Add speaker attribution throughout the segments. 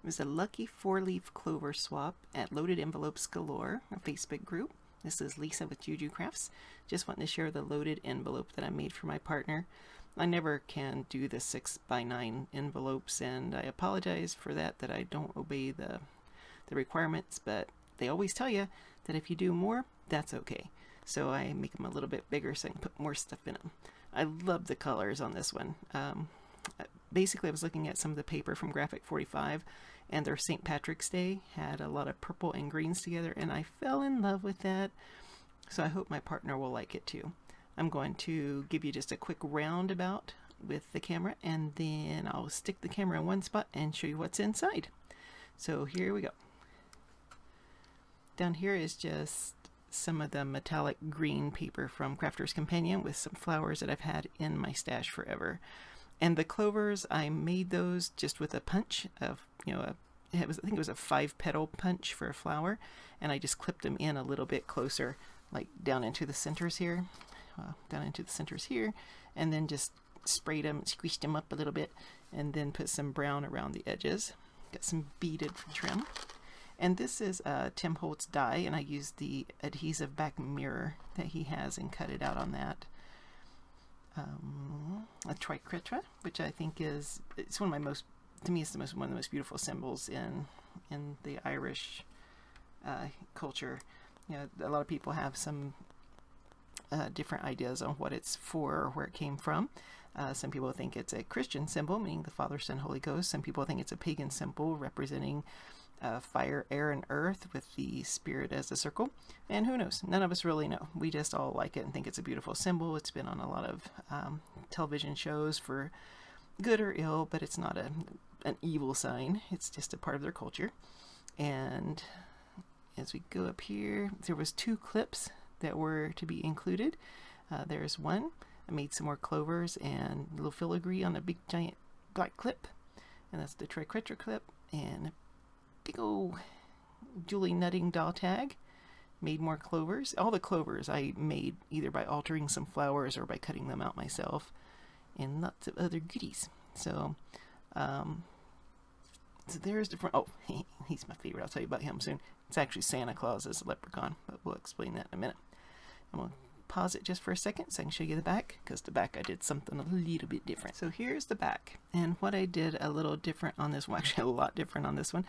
Speaker 1: It was a lucky 4-leaf clover swap at Loaded Envelopes Galore, a Facebook group. This is Lisa with Juju Crafts. Just wanting to share the loaded envelope that I made for my partner. I never can do the 6x9 envelopes, and I apologize for that I don't obey the requirements, but they always tell you that if you do more, that's okay. So I make them a little bit bigger so I can put more stuff in them. I love the colors on this one. Basically, I was looking at some of the paper from Graphic 45, and their St. Patrick's Day had a lot of purple and greens together, and I fell in love with that. So I hope my partner will like it too. I'm going to give you just a quick roundabout with the camera, and then I'll stick the camera in one spot and show you what's inside. So here we go. Down here is just some of the metallic green paper from Crafter's Companion with some flowers that I've had in my stash forever. And the clovers, I made those just with a punch of, I think it was a 5-petal punch for a flower, and I just clipped them in a little bit closer, like down into the centers here, and then just sprayed them, squished them up a little bit, and then put some brown around the edges. Got some beaded trim. And this is Tim Holtz die, and I used the adhesive back mirror that he has and cut it out on that. A triquetra, which I think it's one of my most, to me, it's one of the most beautiful symbols in the Irish culture. A lot of people have some different ideas on what it's for or where it came from. Some people think it's a Christian symbol, meaning the Father, Son, Holy Ghost. Some people think it's a pagan symbol representing fire, air, and earth with the spirit as a circle. And who knows? None of us really know. We just all like it and think it's a beautiful symbol. It's been on a lot of television shows for good or ill, but it's not an evil sign. It's just a part of their culture. And as we go up here, there was 2 clips that were to be included. There's one. I made some more clovers and a little filigree on a big giant black clip, and that's the triquetra clip, and a big old Julie Nutting doll tag. Made more clovers. All the clovers I made either by altering some flowers or by cutting them out myself, and lots of other goodies. So so there's different. Oh, he's my favorite. I'll tell you about him soon. It's actually Santa Claus as a leprechaun, but we'll explain that in a minute. I'm going to pause it just for a second so I can show you the back, because the back I did something a little bit different. So here's the back, and what I did a little different on this one, actually a lot different on this one.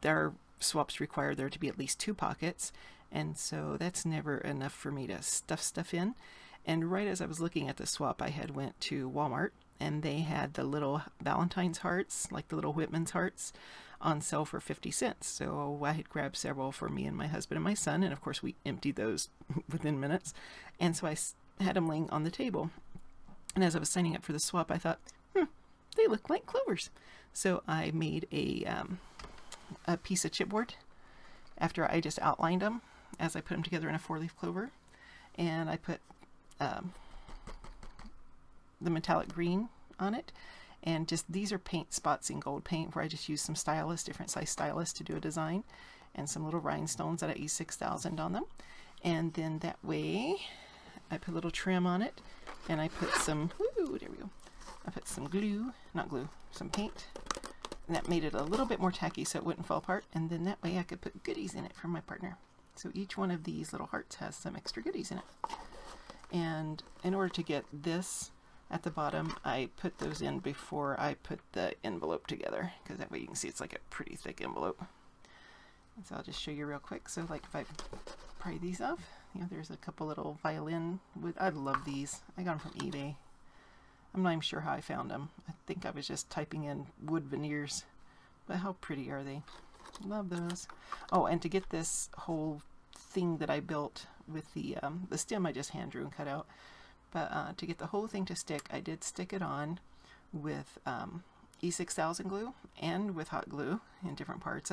Speaker 1: Their swaps require there to be at least 2 pockets, and so that's never enough for me to stuff stuff in. And right as I was looking at the swap, I had went to Walmart, and they had the little Valentine's hearts, like the little Whitman's hearts, on sale for 50 cents. So I had grabbed several for me and my husband and my son, and of course we emptied those within minutes. And so I had them laying on the table. And as I was signing up for the swap, I thought, they look like clovers. So I made a piece of chipboard after I just outlined them as I put them together in a 4-leaf clover. And I put the metallic green on it. And just, these are paint spots in gold paint where I just used some stylus, different size stylus to do a design, and some little rhinestones that I used 6,000 on them. And then that way I put a little trim on it, and I put some, there we go. I put some glue, not glue, some paint, and that made it a little bit more tacky so it wouldn't fall apart. And then that way I could put goodies in it for my partner. So each one of these little hearts has some extra goodies in it. And in order to get this at the bottom, I put those in before I put the envelope together, because that way you can see it's like a pretty thick envelope. And so I'll just show you real quick. So like if I pry these off, there's a couple little violin with, I love these. I got them from eBay. I'm not even sure how I found them. I think I was just typing in wood veneers, but how pretty are they? Love those. Oh, and to get this whole thing that I built with the stem, I just hand drew and cut out. But to get the whole thing to stick, I did stick it on with E6000 glue and with hot glue in different parts.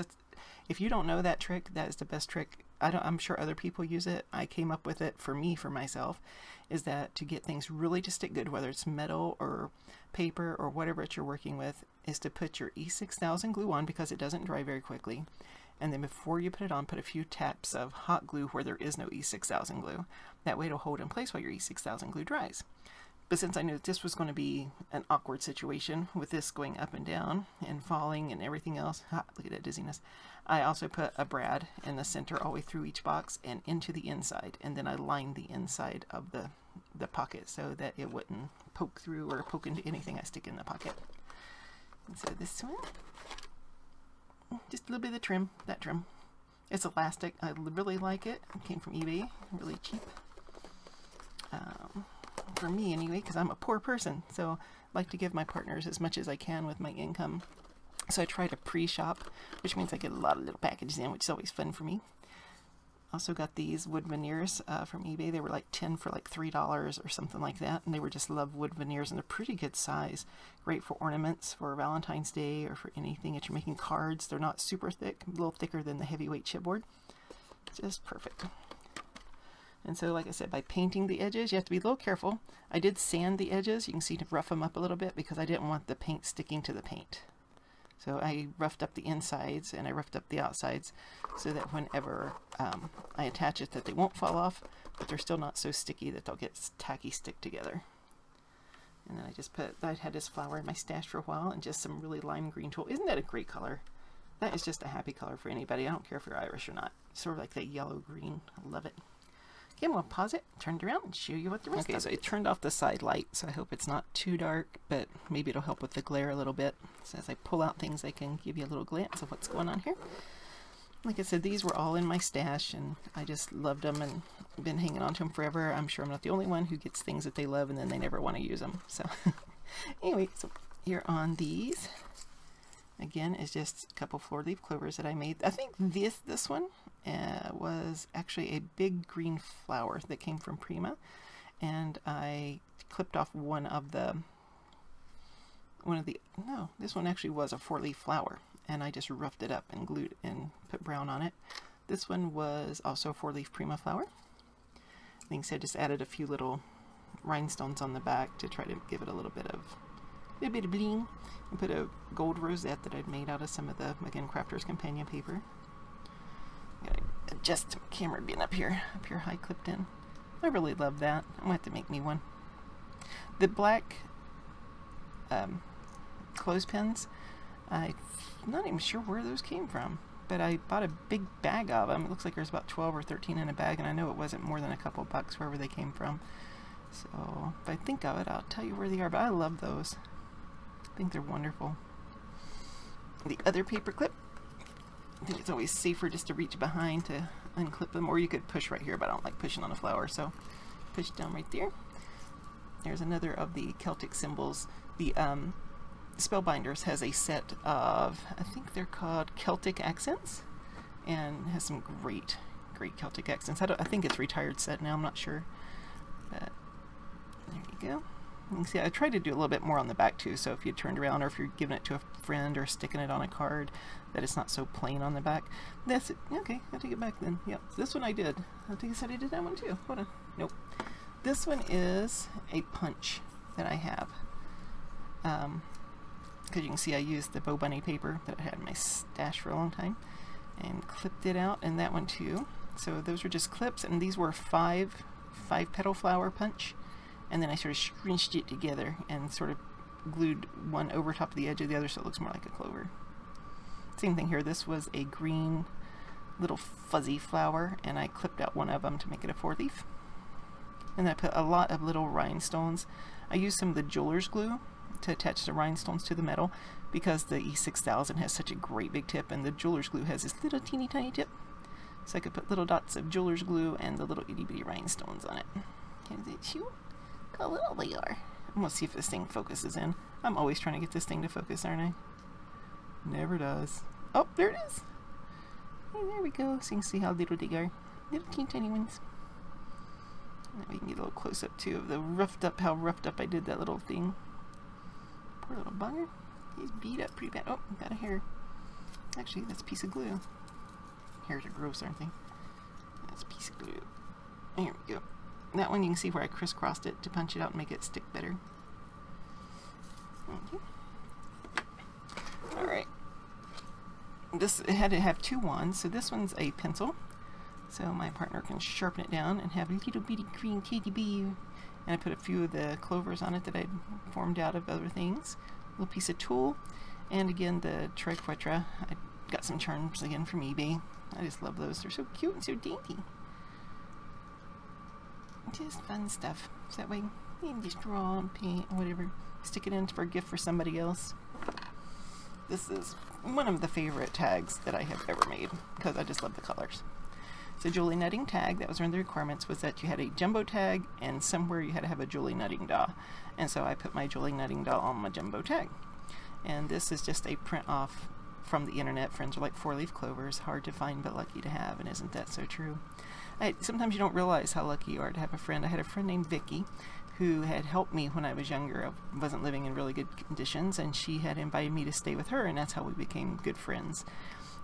Speaker 1: If you don't know that trick, that is the best trick. I'm sure other people use it. I came up with it for myself, is that to get things really to stick good, whether it's metal or paper or whatever you're working with, is to put your E6000 glue on, because it doesn't dry very quickly. And then before you put it on, put a few taps of hot glue where there is no E6000 glue. That way it'll hold in place while your E6000 glue dries. But since I knew that this was going to be an awkward situation with this going up and down and falling and everything else, look at that dizziness, I also put a brad in the center all the way through each box and into the inside, and then I lined the inside of the pocket so that it wouldn't poke through or poke into anything I stick in the pocket. And so this one, just a little bit of the trim, that trim. It's elastic. I really like it. It came from eBay, really cheap. For me anyway, because I'm a poor person, so I like to give my partners as much as I can with my income. So I try to pre-shop, which means I get a lot of little packages in, which is always fun for me. Also got these wood veneers from eBay. They were like 10 for like $3 or something like that, and they were just love wood veneers, and they're pretty good size. Great for ornaments for Valentine's Day or for anything that you're making cards. They're not super thick, a little thicker than the heavyweight chipboard. Just perfect. And so, like I said, by painting the edges, you have to be a little careful. I did sand the edges, you can see, to rough them up a little bit because I didn't want the paint sticking to the paint. So I roughed up the insides and I roughed up the outsides so that whenever I attach it that they won't fall off, but they're still not so sticky that they'll get tacky stick together. And then I just I had this flower in my stash for a while and just some really lime green tulle. Isn't that a great color? That is just a happy color for anybody. I don't care if you're Irish or not. Sort of like that yellow green. I love it. Okay, I'm going to pause it, turn it around, and show you what the rest of it is. Okay, so I turned off the side light, so I hope it's not too dark, but maybe it'll help with the glare a little bit. So as I pull out things, I can give you a little glance of what's going on here. Like I said, these were all in my stash, and I just loved them and been hanging on to them forever. I'm sure I'm not the only one who gets things that they love and then they never want to use them. So anyway, so here on these, again, is just a couple floor leaf clovers that I made. I think this one was actually a big green flower that came from Prima, and I clipped off this one actually was a 4-leaf flower, and I just roughed it up and glued and put brown on it. This one was also a 4-leaf Prima flower. I think so I just added a few little rhinestones on the back to try to give it a little bit of bling, and put a gold rosette that I'd made out of some of the, again, Crafter's Companion paper. Gotta adjust the camera being up here high clipped in. I really love that. I'm gonna have to make me one. The black clothespins, I'm not even sure where those came from, but I bought a big bag of them. It looks like there's about 12 or 13 in a bag, and I know it wasn't more than a couple bucks wherever they came from. So if I think of it, I'll tell you where they are, but I love those. I think they're wonderful. The other paper clip, I think it's always safer just to reach behind to unclip them, or you could push right here, but I don't like pushing on a flower, so push down right there. There's another of the Celtic symbols. The Spellbinders has a set of, I think they're called Celtic accents, and has some great Celtic accents. I think it's retired set now, I'm not sure, but there you go. You can see I tried to do a little bit more on the back too, so if you turned around or if you're giving it to a friend or sticking it on a card, that it's not so plain on the back. That's it. Okay, I'll take it back then. Yep, this one I did. I think I said I did that one too. Hold on. Nope. This one is a punch that I have. Because you can see I used the Bow Bunny paper that I had in my stash for a long time and clipped it out, and that one too. So those were just clips, and these were five petal flower punch. And then I sort of scrunched it together and sort of glued one over top of the edge of the other so it looks more like a clover. Same thing here. This was a green little fuzzy flower, and I clipped out one of them to make it a 4-leaf. And then I put a lot of little rhinestones. I used some of the jeweler's glue to attach the rhinestones to the metal because the E6000 has such a great big tip, and the jeweler's glue has this little teeny tiny tip. So I could put little dots of jeweler's glue and the little itty bitty rhinestones on it. Can you see how little they are? I'm gonna see if this thing focuses in. I'm always trying to get this thing to focus, aren't I? Never does. Oh, there it is. Hey, there we go. So you can see how little they are. Little teeny tiny ones. And then we can get a little close up too of the how roughed up I did that little thing. Poor little bugger. He's beat up pretty bad. Oh, got a hair. Actually, that's a piece of glue. Hairs are gross, aren't they? That's a piece of glue. There we go. That one you can see where I crisscrossed it to punch it out and make it stick better. Okay. Alright. This had to have 2 wands, so this one's a pencil. So my partner can sharpen it down and have a little bitty green teddy bear and I put a few of the clovers on it that I'd formed out of other things. A little piece of tulle, and again the triquetra. I got some charms again from eBay. I just love those. They're so cute and so dainty. Just fun stuff. So that way you can just draw and paint or whatever. Stick it in for a gift for somebody else. This is one of the favorite tags that I have ever made because I just love the colors. So Julie Nutting tag, that was one of the requirements, was that you had a jumbo tag and somewhere you had to have a Julie Nutting doll. And so I put my Julie Nutting doll on my jumbo tag. And this is just a print off from the internet. Friends are like 4-leaf clovers, hard to find but lucky to have, and isn't that so true? Sometimes you don't realize how lucky you are to have a friend. I had a friend named Vicky who had helped me when I was younger. I wasn't living in really good conditions, and she had invited me to stay with her, and that's how we became good friends.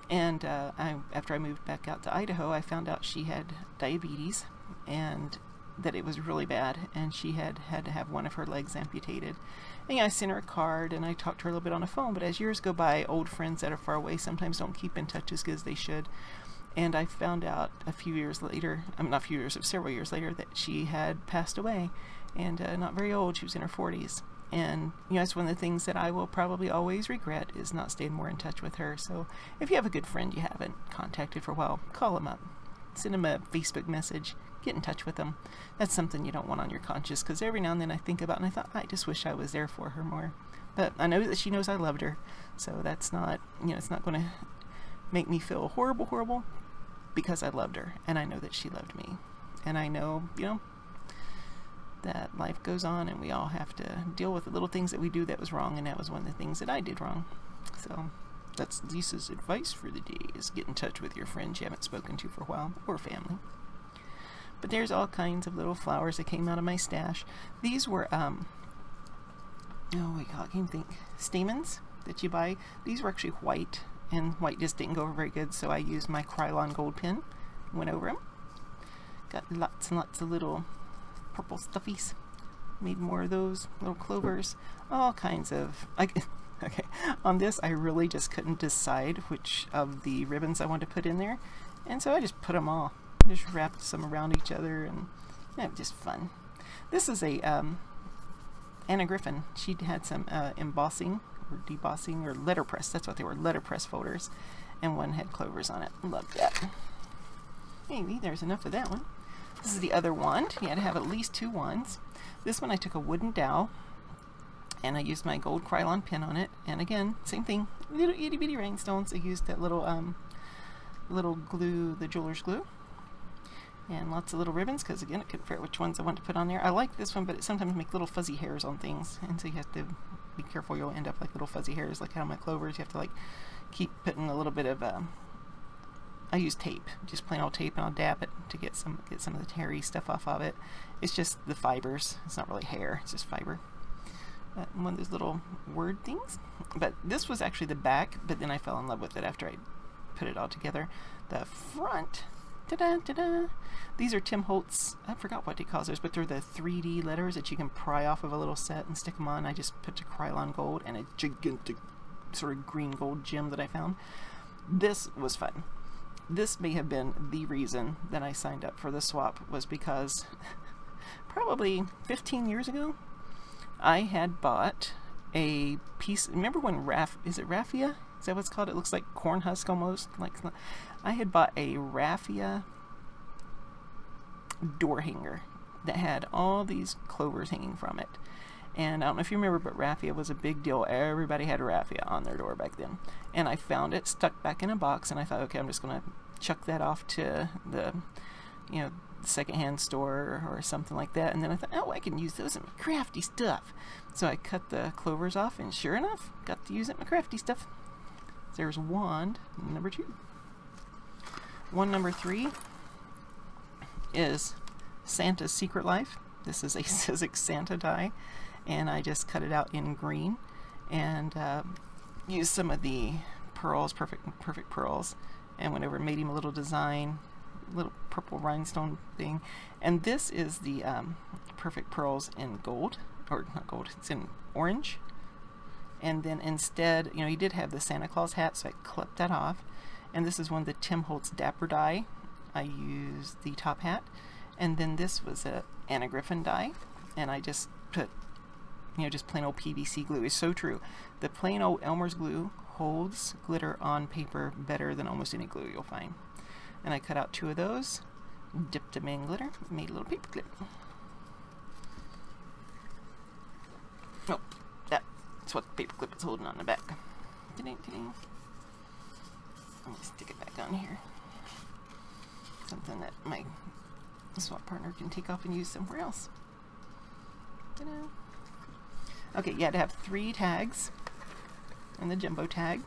Speaker 1: And after I moved back out to Idaho, I found out she had diabetes and that it was really bad, and she had to have one of her legs amputated. And yeah, I sent her a card and I talked to her a little bit on the phone, but as years go by, old friends that are far away sometimes don't keep in touch as good as they should. And I found out a few years later, not a few years, several years later, that she had passed away, and not very old. She was in her 40s. And you know, it's one of the things that I will probably always regret, is not staying more in touch with her. So if you have a good friend you haven't contacted for a while, call them up, send them a Facebook message, get in touch with them. That's something you don't want on your conscience, because every now and then I think about it and I thought, I just wish I was there for her more. But I know that she knows I loved her, so that's not, you know, it's not going to make me feel horrible, because I loved her, and I know that she loved me. And I know, you know, that life goes on, and we all have to deal with the little things that we do that was wrong, and that was one of the things that I did wrong. So that's Lisa's advice for the day, is get in touch with your friends you haven't spoken to for a while, or family. But there's all kinds of little flowers that came out of my stash. These were, oh my god, I can't think, stamens that you buy. These were actually white, and white just didn't go over very good, so I used my Krylon gold pen, went over them. Got lots and lots of little purple stuffies. Made more of those little clovers. All kinds of... Okay, on this I really just couldn't decide which of the ribbons I wanted to put in there, and so I just put them all. Just wrapped some around each other, and yeah, just fun. This is a Anna Griffin. She had some embossing or debossing or letterpress. That's what they were, letterpress folders, and one had clovers on it. Loved that. Maybe there's enough of that one. This is the other wand. You had to have at least 2 wands. This one I took a wooden dowel, and I used my gold Krylon pen on it. And again, same thing, little itty bitty rhinestones. I used that little little glue, the jeweler's glue, and lots of little ribbons, because again, I couldn't figure out which ones I want to put on there. I like this one, but it sometimes makes little fuzzy hairs on things, and so you have to be careful. You'll end up like little fuzzy hairs, like how my clovers. You have to like keep putting a little bit of I use tape, just plain old tape, and I'll dab it to get some of the hairy stuff off of it. It's just the fibers. It's not really hair, it's just fiber. One of those little word things. But this was actually the back, but then I fell in love with it after I put it all together. The front, ta-da, ta-da. These are Tim Holtz, I forgot what he calls those, but they're the 3D letters that you can pry off of a little set and stick them on. I just put a Krylon gold and a gigantic sort of green gold gem that I found. This was fun. This may have been the reason that I signed up for the swap, was because probably 15 years ago, I had bought a piece. Remember when is it raffia? Is that what it's called? It looks like corn husk almost. I had bought a raffia door hanger that had all these clovers hanging from it. And I don't know if you remember, but raffia was a big deal. Everybody had raffia on their door back then. And I found it stuck back in a box, and I thought, okay, I'm just going to chuck that off to the, you know, secondhand store or something like that. And then I thought, oh, I can use those in my crafty stuff. So I cut the clovers off, and sure enough, got to use it in my crafty stuff. There's wand number 2. Wand number 3 is Santa's Secret Life. This is a Sizzix Santa die, and I just cut it out in green and used some of the pearls, perfect pearls, and went over and made him a little design, little purple rhinestone thing. And this is the perfect pearls in gold, or not gold, it's in orange. And then instead, you know, he did have the Santa Claus hat, so I clipped that off. And this is one of the Tim Holtz Dapper die. I used the top hat. And then this was a Anna Griffin die. and I just put, you know, just plain old PVC glue. It's so true. The plain old Elmer's glue holds glitter on paper better than almost any glue you'll find. And I cut out 2 of those, dipped them in glitter, made a little paper clip. Oh, that's what the paper clip is holding on the back. Let me stick it back on here. Something that my swap partner can take off and use somewhere else. Okay, you had to have 3 tags and the jumbo tag.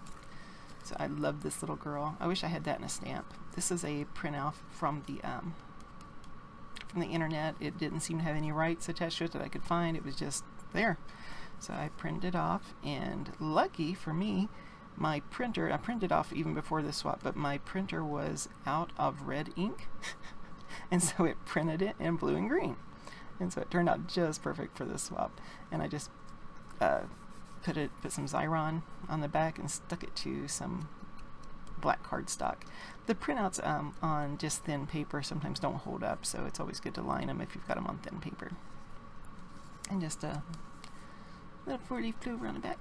Speaker 1: So I love this little girl. I wish I had that in a stamp. This is a printout from the internet. It didn't seem to have any rights attached to it that I could find. It was just there. So I printed it off, and lucky for me, my printer, I printed off even before the swap, but my printer was out of red ink, and so it printed it in blue and green. And so it turned out just perfect for this swap. And I just put some Xyron on the back and stuck it to some black cardstock. The printouts on just thin paper sometimes don't hold up, so it's always good to line them if you've got them on thin paper. And just a little 4-leaf clover on the back,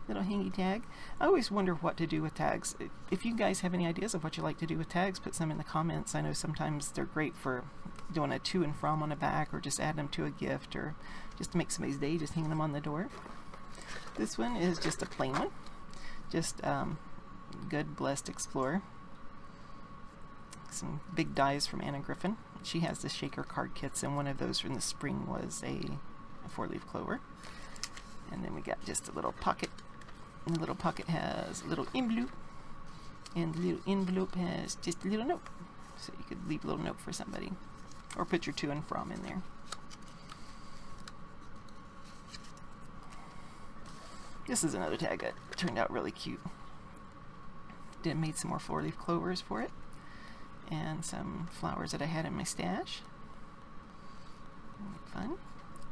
Speaker 1: little hangy tag. I always wonder what to do with tags. If you guys have any ideas of what you like to do with tags, put some in the comments. I know sometimes they're great for doing a to and from on the back, or just adding them to a gift, or just to make somebody's day, just hanging them on the door. This one is just a plain one, just Good Blessed Explorer. Some big dies from Anna Griffin. She has the shaker card kits, and one of those from the spring was a 4-leaf clover. And then we got just a little pocket, and the little pocket has a little envelope, and the little envelope has just a little note, so you could leave a little note for somebody, or put your to and from in there. This is another tag that turned out really cute. Made some more 4-leaf clovers for it, and some flowers that I had in my stash. Fun.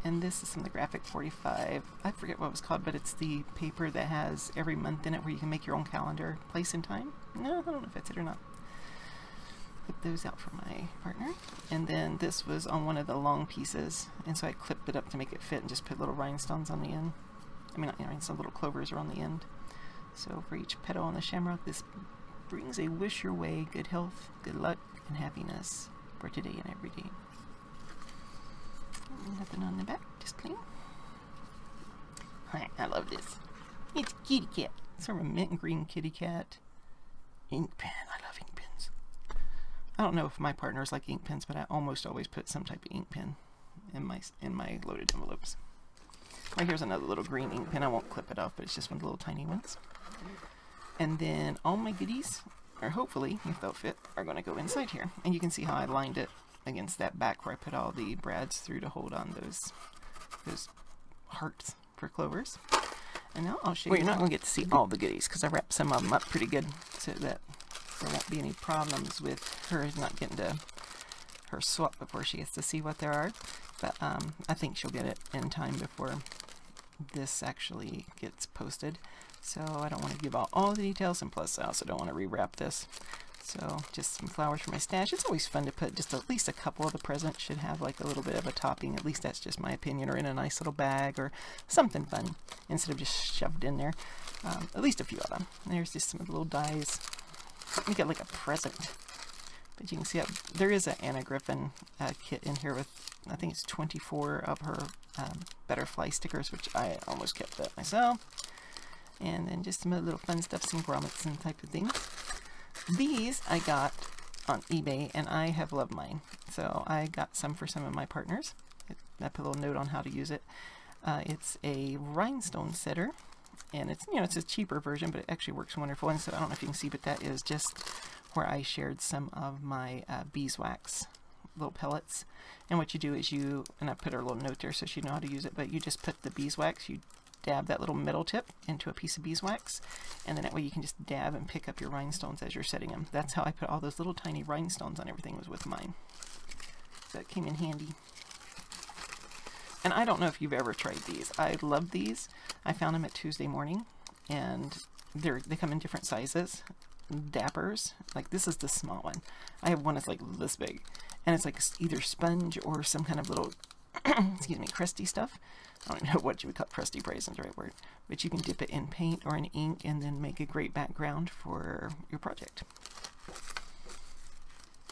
Speaker 1: And this is from the Graphic 45. I forget what it was called, but it's the paper that has every month in it where you can make your own calendar, place and time. No, I don't know if that's it or not. Put those out for my partner. And then this was on one of the long pieces, and so I clipped it up to make it fit and just put little rhinestones on the end. I mean, not rhinestones, little clovers are on the end. So for each petal on the shamrock, this brings a wish your way, good health, good luck, and happiness for today and every day. Nothing on the back, just plain. I love this. It's a kitty cat. It's sort of a mint and green kitty cat. Ink pen. I love ink pens. I don't know if my partners like ink pens, but I almost always put some type of ink pen in my loaded envelopes. Right, here's another little green ink pen. I won't clip it off, but it's just one of the little tiny ones. And then all my goodies, or hopefully, if they'll fit, are going to go inside here. And you can see how I lined it against that back where I put all the brads through to hold on those hearts for clovers. And now I'll show you. Well, you're not going to get to see all the goodies because I wrapped some of them up pretty good so that there won't be any problems with her not getting to her swap before she gets to see what there are. But I think she'll get it in time before this actually gets posted. So I don't want to give out all the details, and plus I also don't want to rewrap this. So just some flowers for my stash. It's always fun to put just at least a couple of the presents should have like a little bit of a topping. At least that's just my opinion, or in a nice little bag or something fun instead of just shoved in there. At least a few of them. There's just some of the little dies. You get like a present. But you can see there is an Anna Griffin kit in here with, I think it's 24 of her butterfly stickers, which I almost kept that myself. And then just some other little fun stuff, some grommets and type of things. These I got on eBay, and I have loved mine. So I got some for some of my partners. I put a little note on how to use it. It's a rhinestone setter, and it's, you know, it's a cheaper version, but it actually works wonderful. And so I don't know if you can see, but that is just where I shared some of my beeswax little pellets. And what you do is and I put her a little note there so she'd know how to use it, but you just put the beeswax, you dab that little metal tip into a piece of beeswax, and then that way you can just dab and pick up your rhinestones as you're setting them. That's how I put all those little tiny rhinestones on everything, was with mine. So it came in handy. And I don't know if you've ever tried these. I love these. I found them at Tuesday Morning, and they come in different sizes. Dappers, like this is the small one. I have one that's like this big, and it's like either sponge or some kind of little excuse me, crusty stuff. I don't even know what you would call crusty, probably isn't the right word, but you can dip it in paint or in ink and then make a great background for your project.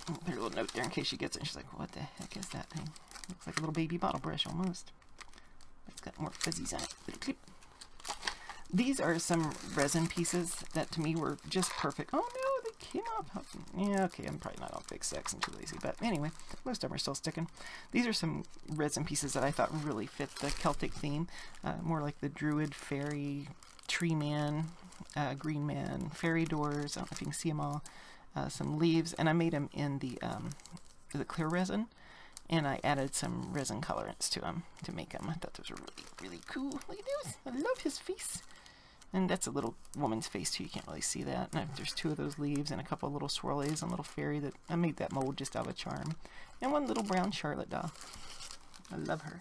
Speaker 1: Put a little note there in case she gets it and she's like, what the heck is that thing? Looks like a little baby bottle brush almost. It's got more fuzzies on it. Little clip. These are some resin pieces that to me were just perfect. Oh no, they came off. Yeah, okay, I'm probably not all fix X, I'm too lazy, but anyway, most of them are still sticking. These are some resin pieces that I thought really fit the Celtic theme, more like the Druid, Fairy, Tree Man, Green Man, Fairy Doors. I don't know if you can see them all. Some leaves, and I made them in the clear resin, and I added some resin colorants to them to make them. I thought those were really, really cool. Look at those. I love his face. And that's a little woman's face too. You can't really see that. And there's 2 of those leaves and a couple of little swirlies and a little fairy that I made that mold just out of a charm. And 1 little brown Charlotte doll. I love her.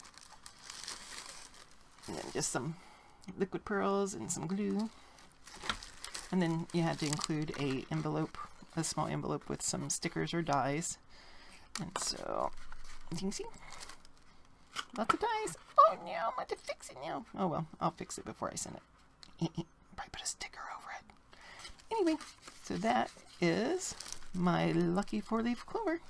Speaker 1: And then just some liquid pearls and some glue. And then you had to include a small envelope with some stickers or dies. And so, as you can see, lots of dies. Oh no, I'm going to fix it now. Oh well, I'll fix it before I send it. Probably put a sticker over it. Anyway, so that is my lucky 4-leaf clover.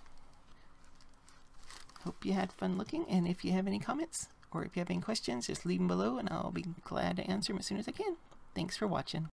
Speaker 1: Hope you had fun looking, and if you have any comments or if you have any questions, just leave them below and I'll be glad to answer them as soon as I can. Thanks for watching.